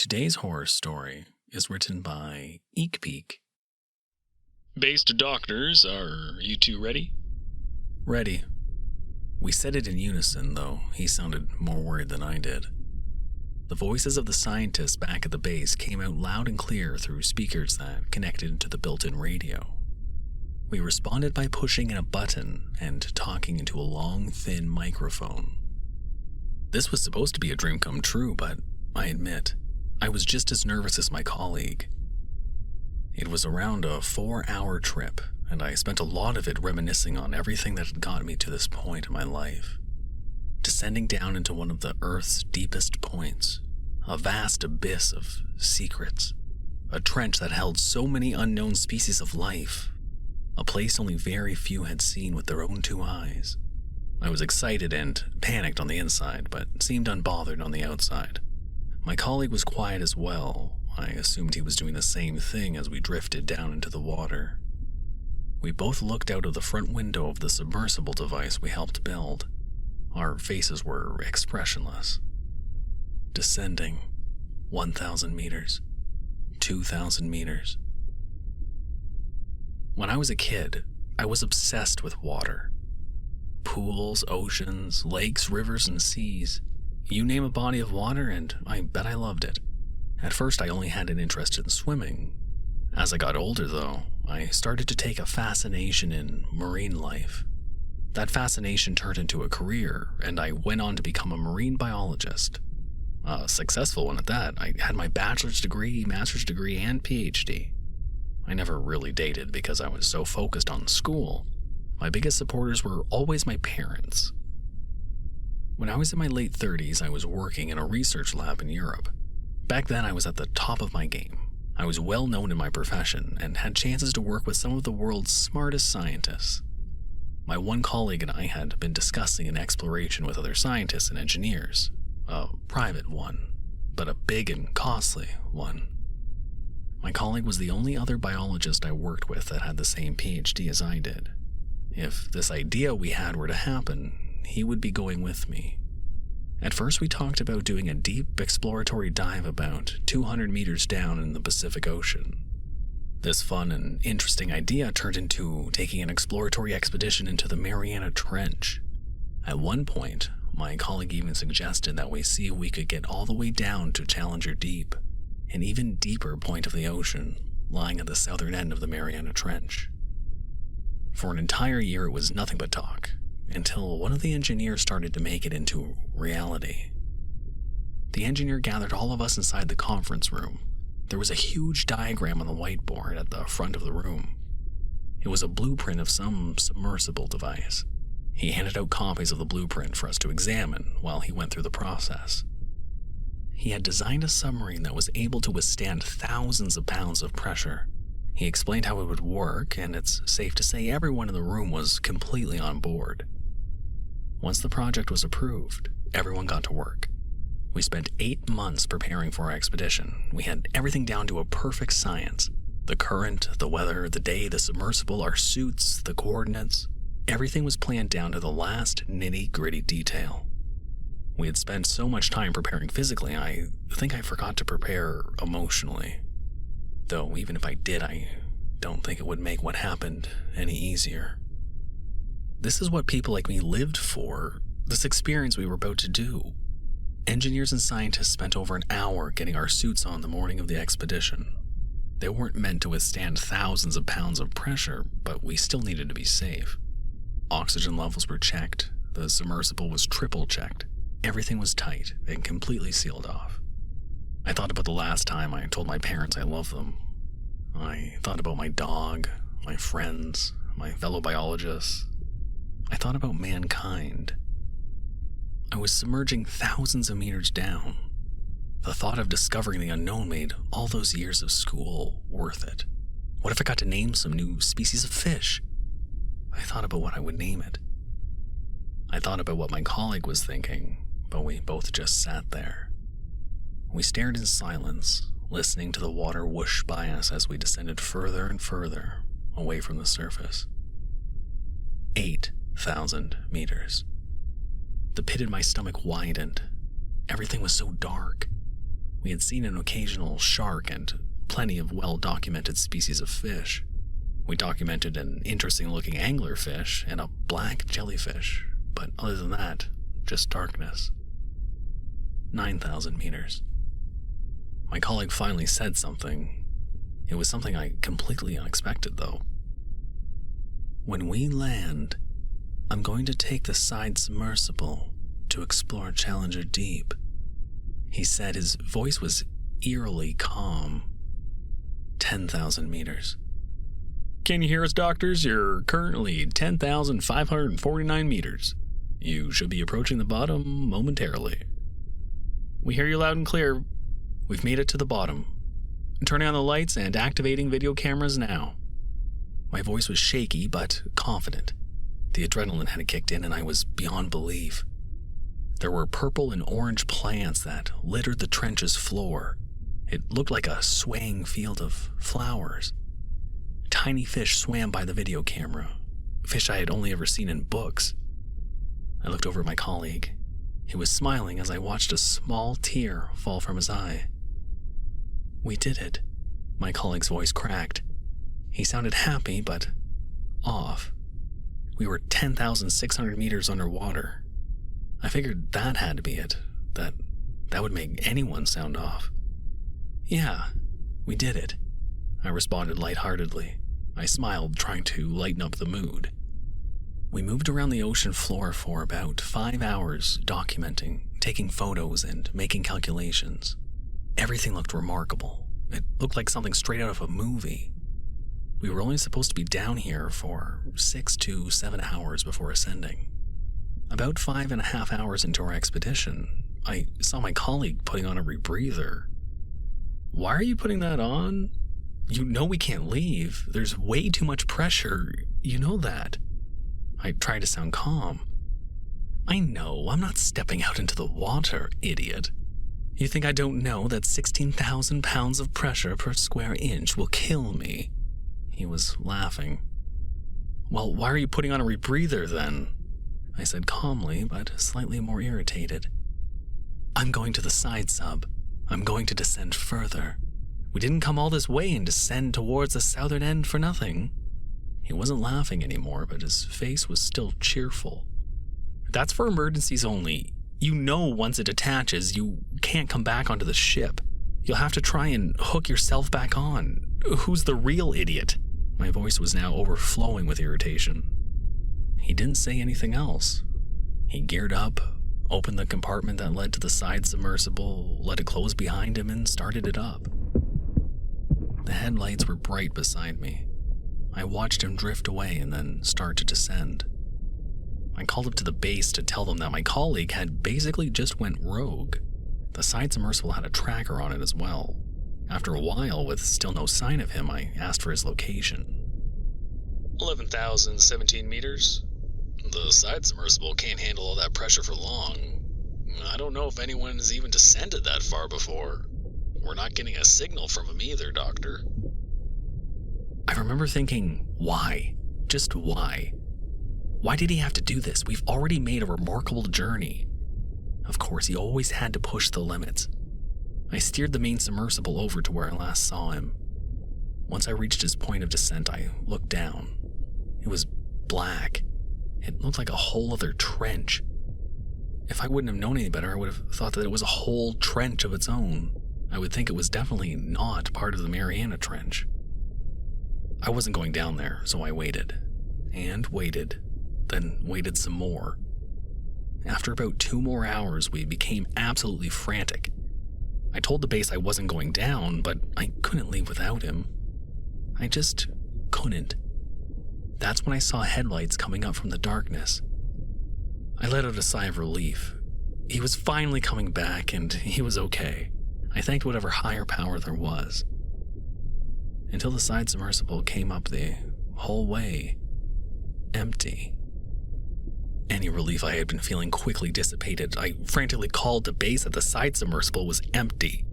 Today's horror story is written by Eekpeek. Based doctors, are you two ready? Ready. We said it in unison, though he sounded more worried than I did. The voices of the scientists back at the base came out loud and clear through speakers that connected into the built-in radio. We responded by pushing in a button and talking into a long, thin microphone. This was supposed to be a dream come true, but I admit, I was just as nervous as my colleague. It was around a 4-hour trip, and I spent a lot of it reminiscing on everything that had gotten me to this point in my life. Descending down into one of the Earth's deepest points, a vast abyss of secrets, a trench that held so many unknown species of life, a place only very few had seen with their own two eyes. I was excited and panicked on the inside, but seemed unbothered on the outside. My colleague was quiet as well. I assumed he was doing the same thing as we drifted down into the water. We both looked out of the front window of the submersible device we helped build. Our faces were expressionless. Descending 1,000 meters, 2,000 meters. When I was a kid, I was obsessed with water. Pools, oceans, lakes, rivers, and seas. You name a body of water and I bet I loved it. At first I only had an interest in swimming. As I got older though, I started to take a fascination in marine life. That fascination turned into a career, and I went on to become a marine biologist. A successful one at that. I had my bachelor's degree, master's degree, and PhD. I never really dated because I was so focused on school. My biggest supporters were always my parents. When I was in my late 30s, I was working in a research lab in Europe. Back then, I was at the top of my game. I was well known in my profession and had chances to work with some of the world's smartest scientists. My one colleague and I had been discussing an exploration with other scientists and engineers. A private one, but a big and costly one. My colleague was the only other biologist I worked with that had the same PhD as I did. If this idea we had were to happen, he would be going with me. At first we talked about doing a deep exploratory dive about 200 meters down in the Pacific Ocean. This fun and interesting idea turned into taking an exploratory expedition into the Mariana Trench. At one point, my colleague even suggested that we see if we could get all the way down to Challenger Deep, an even deeper point of the ocean, lying at the southern end of the Mariana Trench. For an entire year it was nothing but talk, until one of the engineers started to make it into reality. The engineer gathered all of us inside the conference room. There was a huge diagram on the whiteboard at the front of the room. It was a blueprint of some submersible device. He handed out copies of the blueprint for us to examine while he went through the process. He had designed a submarine that was able to withstand thousands of pounds of pressure. He explained how it would work, and it's safe to say everyone in the room was completely on board. Once the project was approved, everyone got to work. We spent 8 months preparing for our expedition. We had everything down to a perfect science. The current, the weather, the day, the submersible, our suits, the coordinates. Everything was planned down to the last nitty-gritty detail. We had spent so much time preparing physically, I think I forgot to prepare emotionally. Though even if I did, I don't think it would make what happened any easier. This is what people like me lived for, this experience we were about to do. Engineers and scientists spent over an hour getting our suits on the morning of the expedition. They weren't meant to withstand thousands of pounds of pressure, but we still needed to be safe. Oxygen levels were checked, the submersible was triple checked. Everything was tight and completely sealed off. I thought about the last time I told my parents I love them. I thought about my dog, my friends, my fellow biologists. I thought about mankind. I was submerging thousands of meters down. The thought of discovering the unknown made all those years of school worth it. What if I got to name some new species of fish? I thought about what I would name it. I thought about what my colleague was thinking, but we both just sat there. We stared in silence, listening to the water whoosh by us as we descended further and further away from the surface. 8,000 meters. The pit in my stomach widened. Everything was so dark. We had seen an occasional shark and plenty of well-documented species of fish. We documented an interesting-looking anglerfish and a black jellyfish, but other than that, just darkness. 9,000 meters. My colleague finally said something. It was something I completely unexpected, though. When we land, I'm going to take the side submersible to explore Challenger Deep. He said. His voice was eerily calm. 10,000 meters. Can you hear us, doctors? You're currently 10,549 meters. You should be approaching the bottom momentarily. We hear you loud and clear. We've made it to the bottom. Turning on the lights and activating video cameras now. My voice was shaky but confident. The adrenaline had kicked in and I was beyond belief. There were purple and orange plants that littered the trench's floor. It looked like a swaying field of flowers. Tiny fish swam by the video camera, fish I had only ever seen in books. I looked over at my colleague. He was smiling as I watched a small tear fall from his eye. We did it. My colleague's voice cracked. He sounded happy, but off. We were 10,600 meters underwater. I figured that had to be it, that would make anyone sound off. Yeah, we did it, I responded lightheartedly. I smiled, trying to lighten up the mood. We moved around the ocean floor for about 5 hours, documenting, taking photos, and making calculations. Everything looked remarkable. It looked like something straight out of a movie. We were only supposed to be down here for 6 to 7 hours before ascending. About 5.5 hours into our expedition, I saw my colleague putting on a rebreather. Why are you putting that on? You know we can't leave. There's way too much pressure. You know that. I tried to sound calm. I know, I'm not stepping out into the water, idiot. You think I don't know that 16,000 pounds of pressure per square inch will kill me? He was laughing. Well, why are you putting on a rebreather then? I said calmly, but slightly more irritated. I'm going to the side sub. I'm going to descend further. We didn't come all this way and descend towards the southern end for nothing. He wasn't laughing anymore, but his face was still cheerful. That's for emergencies only. You know once it attaches, you can't come back onto the ship. You'll have to try and hook yourself back on. Who's the real idiot? My voice was now overflowing with irritation. He didn't say anything else. He geared up, opened the compartment that led to the side submersible, let it close behind him, and started it up. The headlights were bright beside me. I watched him drift away and then start to descend. I called up to the base to tell them that my colleague had basically just went rogue. The side submersible had a tracker on it as well. After a while, with still no sign of him, I asked for his location. 11,017 meters. The side submersible can't handle all that pressure for long. I don't know if anyone has even descended that far before. We're not getting a signal from him either, Doctor. I remember thinking, why? Just why? Why did he have to do this? We've already made a remarkable journey. Of course, he always had to push the limits. I steered the main submersible over to where I last saw him. Once I reached his point of descent, I looked down. It was black. It looked like a whole other trench. If I wouldn't have known any better, I would have thought that it was a whole trench of its own. I would think it was definitely not part of the Mariana Trench. I wasn't going down there, so I waited. And waited. Then waited some more. After about 2 more hours, we became absolutely frantic. I told the base I wasn't going down, but I couldn't leave without him. I just couldn't. That's when I saw headlights coming up from the darkness. I let out a sigh of relief. He was finally coming back, and he was okay. I thanked whatever higher power there was. Until the side submersible came up the whole way empty. Any relief I had been feeling quickly dissipated. I frantically called to base that the side submersible was empty.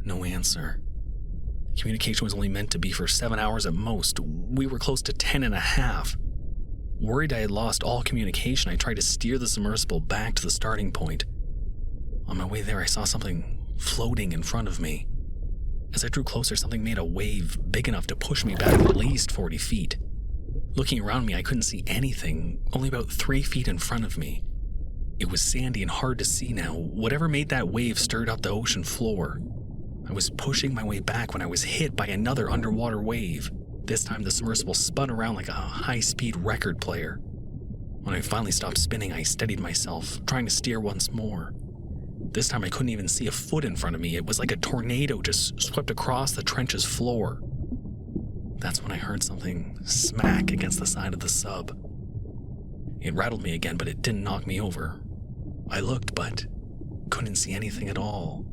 No answer. Communication was only meant to be for 7 hours at most. We were close to 10.5. Worried I had lost all communication, I tried to steer the submersible back to the starting point. On my way there, I saw something floating in front of me. As I drew closer, something made a wave big enough to push me back at least 40 feet. Looking around me, I couldn't see anything, only about 3 feet in front of me. It was sandy and hard to see now. Whatever made that wave stirred up the ocean floor. I was pushing my way back when I was hit by another underwater wave. This time the submersible spun around like a high-speed record player. When I finally stopped spinning, I steadied myself, trying to steer once more. This time I couldn't even see a foot in front of me. It was like a tornado just swept across the trench's floor. That's when I heard something smack against the side of the sub. It rattled me again, but it didn't knock me over. I looked, but couldn't see anything at all.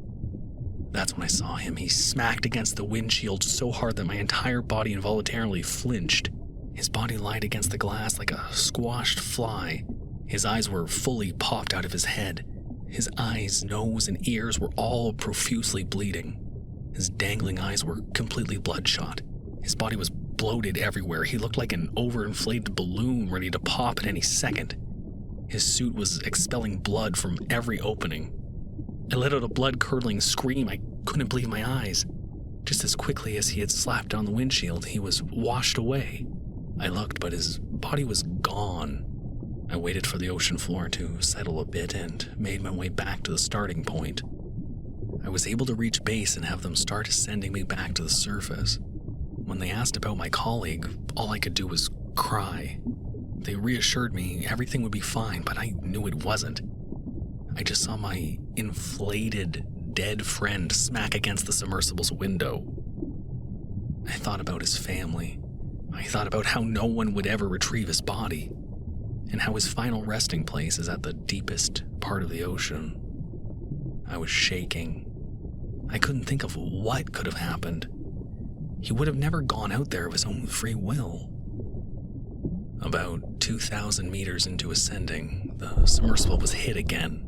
That's when I saw him. He smacked against the windshield so hard that my entire body involuntarily flinched. His body lied against the glass like a squashed fly. His eyes were fully popped out of his head. His eyes, nose, and ears were all profusely bleeding. His dangling eyes were completely bloodshot. His body was bloated everywhere. He looked like an overinflated balloon ready to pop at any second. His suit was expelling blood from every opening. I let out a blood-curdling scream. I couldn't believe my eyes. Just as quickly as he had slapped on the windshield, he was washed away. I looked, but his body was gone. I waited for the ocean floor to settle a bit and made my way back to the starting point. I was able to reach base and have them start sending me back to the surface. When they asked about my colleague, all I could do was cry. They reassured me everything would be fine, but I knew it wasn't. I just saw my inflated, dead friend smack against the submersible's window. I thought about his family. I thought about how no one would ever retrieve his body, and how his final resting place is at the deepest part of the ocean. I was shaking. I couldn't think of what could have happened. He would have never gone out there of his own free will. About 2,000 meters into ascending, the submersible was hit again.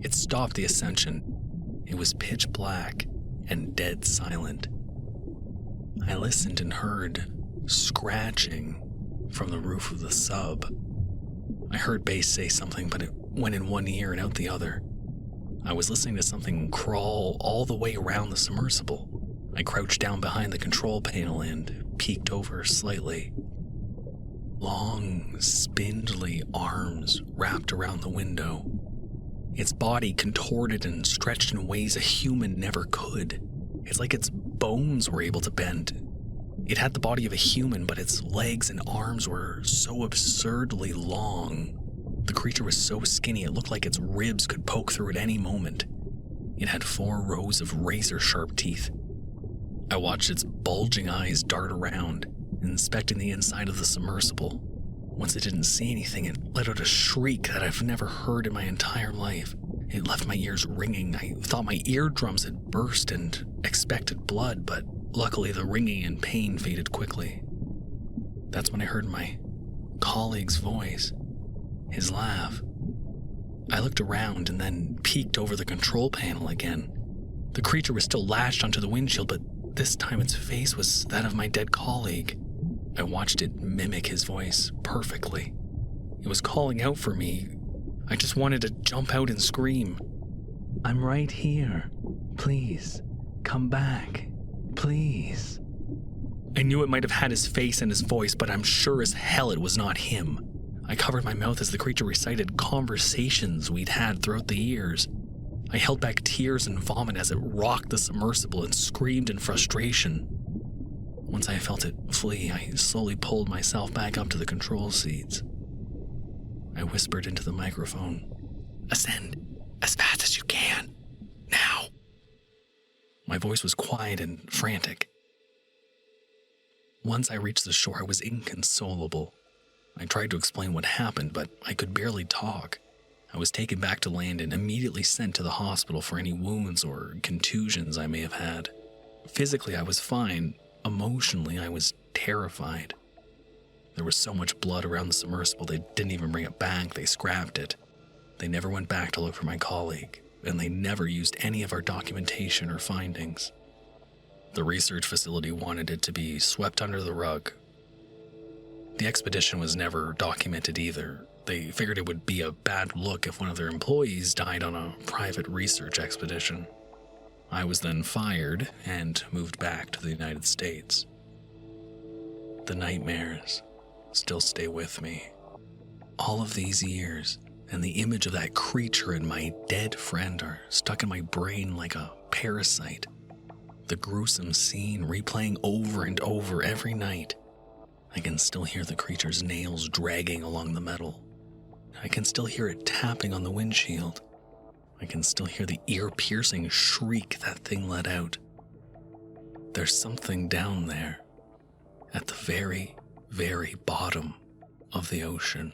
It stopped the ascension. It was pitch black and dead silent. I listened and heard scratching from the roof of the sub. I heard Base say something, but it went in one ear and out the other. I was listening to something crawl all the way around the submersible. I crouched down behind the control panel and peeked over slightly. Long, spindly arms wrapped around the window. Its body contorted and stretched in ways a human never could. It's like its bones were able to bend. It had the body of a human, but its legs and arms were so absurdly long. The creature was so skinny it looked like its ribs could poke through at any moment. It had 4 rows of razor-sharp teeth. I watched its bulging eyes dart around, inspecting the inside of the submersible. Once it didn't see anything, it let out a shriek that I've never heard in my entire life. It left my ears ringing. I thought my eardrums had burst and expected blood, but luckily the ringing and pain faded quickly. That's when I heard my colleague's voice, his laugh. I looked around and then peeked over the control panel again. The creature was still lashed onto the windshield, but this time its face was that of my dead colleague. I watched it mimic his voice perfectly. It was calling out for me. I just wanted to jump out and scream. "I'm right here. Please, come back. Please." I knew it might have had his face and his voice, but I'm sure as hell it was not him. I covered my mouth as the creature recited conversations we'd had throughout the years. I held back tears and vomit as it rocked the submersible and screamed in frustration. Once I felt it flee, I slowly pulled myself back up to the control seats. I whispered into the microphone, "Ascend as fast as you can. Now." My voice was quiet and frantic. Once I reached the shore, I was inconsolable. I tried to explain what happened, but I could barely talk. I was taken back to land and immediately sent to the hospital for any wounds or contusions I may have had. Physically, I was fine. Emotionally, I was terrified. There was so much blood around the submersible, they didn't even bring it back. They scrapped it. They never went back to look for my colleague, and they never used any of our documentation or findings. The research facility wanted it to be swept under the rug. The expedition was never documented either. They figured it would be a bad look if one of their employees died on a private research expedition. I was then fired and moved back to the United States. The nightmares still stay with me. All of these years, and the image of that creature and my dead friend are stuck in my brain like a parasite. The gruesome scene replaying over and over every night. I can still hear the creature's nails dragging along the metal. I can still hear it tapping on the windshield. I can still hear the ear-piercing shriek that thing let out. There's something down there, at the very, very bottom of the ocean,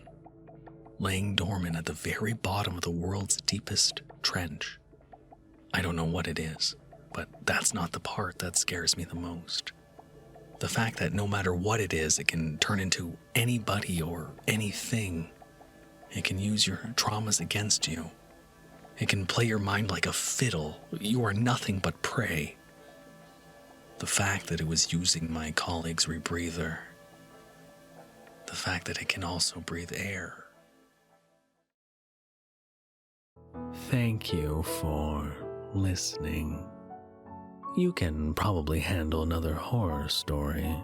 laying dormant at the very bottom of the world's deepest trench. I don't know what it is, but that's not the part that scares me the most. The fact that no matter what it is, it can turn into anybody or anything. It can use your traumas against you. It can play your mind like a fiddle. You are nothing but prey. The fact that it was using my colleague's rebreather. The fact that it can also breathe air. Thank you for listening. You can probably handle another horror story,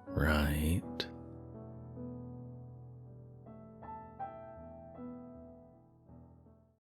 right?